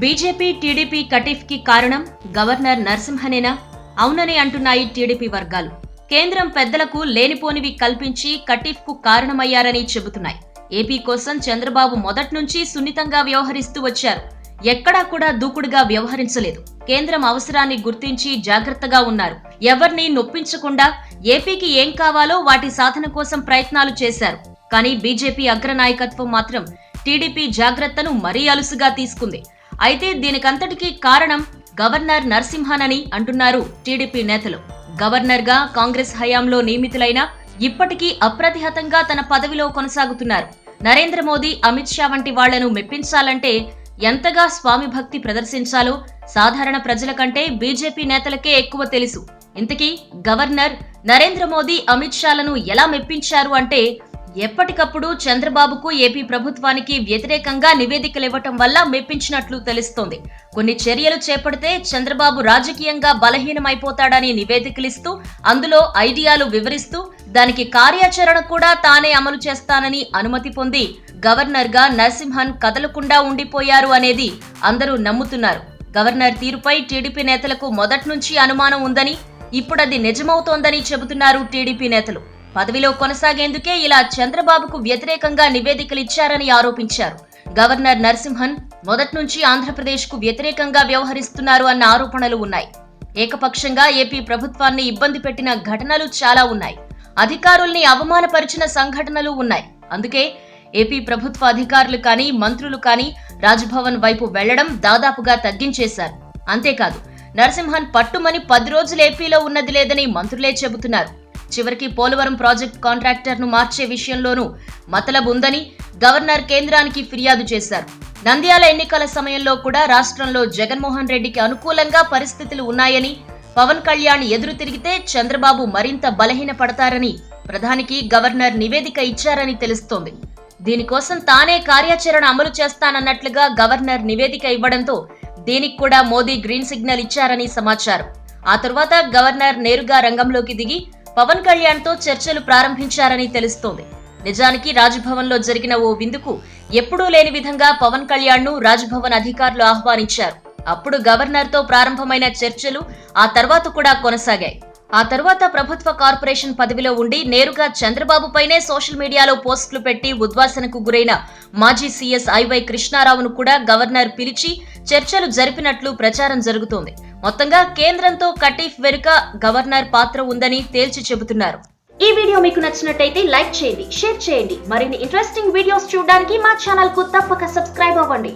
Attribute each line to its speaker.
Speaker 1: BJP TDP కటీఫ్ కి కారణం governor నరసింహనేనా? అవునని అంటున్నాయి టీడీపీ వర్గాలు. కేంద్రం పెద్దలకు లేనిపోనివి కల్పించి కటీఫ్ కు కారణమయ్యారని చెబుతున్నాయి. ఏపీ కోసం చంద్రబాబు మొదట్నుంచి సున్నితంగా వ్యవహరిస్తూ వచ్చారు. ఎక్కడా కూడా దూకుడుగా వ్యవహరించలేదు. కేంద్రం అవసరాన్ని గుర్తించి జాగ్రత్తగా ఉన్నారు. ఎవరిని నొప్పించకుండా ఏపీకి ఏం కావాలో వాటి సాధన కోసం ప్రయత్నాలు చేశారు. కానీ బీజేపీ అగ్రనాయకత్వం మాత్రం టీడీపీ జాగ్రత్తను మరీ అలుసుగా తీసుకుంది. అయితే దీనికంతటికీ కారణం గవర్నర్ నరసింహన్ అంటున్నారు టీడీపీ నేతలు. గవర్నర్ గా కాంగ్రెస్ హయాంలో నియమితులైన ఇప్పటికీ అప్రతిహతంగా తన పదవిలో కొనసాగుతున్నారు. నరేంద్ర మోదీ, అమిత్ షా వంటి వాళ్లను మెప్పించాలంటే ఎంతగా స్వామి భక్తి ప్రదర్శించాలో సాధారణ ప్రజల కంటే బీజేపీ నేతలకే ఎక్కువ తెలుసు. ఇంతకీ గవర్నర్ నరేంద్ర మోదీ, అమిత్ షాలను ఎలా మెప్పించారు అంటే ఎప్పటికప్పుడు చంద్రబాబుకు, ఏపీ ప్రభుత్వానికి వ్యతిరేకంగా నివేదికలివ్వటం వల్ల మెప్పించినట్లు తెలుస్తోంది. కొన్ని చర్యలు చేపడితే చంద్రబాబు రాజకీయంగా బలహీనమైపోతాడని నివేదికలిస్తూ, అందులో ఐడియాలు వివరిస్తూ, దానికి కార్యాచరణ కూడా తానే అమలు చేస్తానని అనుమతి పొంది గవర్నర్ గా నరసింహన్ కదలకుండా ఉండిపోయారు అనేది అందరూ నమ్ముతున్నారు. గవర్నర్ తీరుపై టీడీపీ నేతలకు మొదట్నుంచి అనుమానం ఉందని, ఇప్పుడది నిజమవుతోందని చెబుతున్నారు టీడీపీ నేతలు. పదవిలో కొనసాగేందుకే ఇలా చంద్రబాబుకు వ్యతిరేకంగా నివేదికలిచ్చారని ఆరోపించారు. గవర్నర్ నరసింహన్ మొదట్నుంచి ఆంధ్రప్రదేశ్ కు వ్యతిరేకంగా వ్యవహరిస్తున్నారు అన్న ఆరోపణలు ఉన్నాయి. ఏకపక్షంగా ఏపీ ప్రభుత్వాన్ని ఇబ్బంది పెట్టిన ఘటనలు చాలా ఉన్నాయి. అధికారుల్ని అవమానపరిచిన సంఘటనలు ఉన్నాయి. అందుకే ఏపీ ప్రభుత్వ అధికారులు కానీ, మంత్రులు కానీ రాజ్భవన్ వైపు వెళ్లడం దాదాపుగా తగ్గించేశారు. అంతేకాదు, నరసింహన్ పట్టుమని 10 రోజులు ఏపీలో ఉన్నది లేదని మంత్రులే చెబుతున్నారు. చివరికి పోలవరం ప్రాజెక్ట్ కాంట్రాక్టర్ను మార్చే విషయంలోనూ మతలబు ఉందని గవర్నర్ కేంద్రానికి ఫిర్యాదు చేశారు. నంద్యాల ఎన్నికల సమయంలో కూడా రాష్ట్రంలో జగన్మోహన్ రెడ్డికి అనుకూలంగా పరిస్థితులు ఉన్నాయని, పవన్ కళ్యాణ్ ఎదురు తిరిగితే చంద్రబాబు మరింత బలహీనపడతారని ప్రధానికి గవర్నర్ నివేదిక ఇచ్చారని తెలుస్తోంది. దీనికోసం తానే కార్యాచరణ అమలు చేస్తానన్నట్లుగా గవర్నర్ నివేదిక ఇవ్వడంతో దీనికి కూడా మోదీ గ్రీన్ సిగ్నల్ ఇచ్చారని సమాచారం. ఆ తర్వాత గవర్నర్ నేరుగా రంగంలోకి దిగి పవన్ కళ్యాణ్ తో చర్చలు ప్రారంభించారని తెలుస్తోంది. నిజానికి రాజ్భవన్ లో జరిగిన ఓ విందుకు ఎప్పుడూ లేని విధంగా పవన్ కళ్యాణ్ ను రాజ్భవన్ అధికారులు ఆహ్వానించారు. అప్పుడు గవర్నర్ తో ప్రారంభమైన చర్చలు ఆ తర్వాత కూడా కొనసాగాయి. ఆ తర్వాత ప్రభుత్వ కార్పొరేషన్ పదవిలో ఉండి నేరుగా చంద్రబాబు పైనే సోషల్ మీడియాలో పోస్టులు పెట్టి ఉద్వాసనకు గురైన మాజీ సీఎస్ ఐవై కృష్ణారావును కూడా గవర్నర్ పిలిచి చర్చలు జరిపినట్లు ప్రచారం జరుగుతోంది. మొత్తంగా కేంద్రంతో కటీఫ్ వెనుక గవర్నర్ పాత్ర ఉందని తేల్చి చెబుతున్నారు. ఈ వీడియో మీకు నచ్చినట్టయితే లైక్ చేయండి, షేర్ చేయండి. మరిన్ని ఇంట్రెస్టింగ్ వీడియోస్ చూడడానికి మా ఛానల్ కు తప్పక సబ్స్క్రైబ్ అవ్వండి.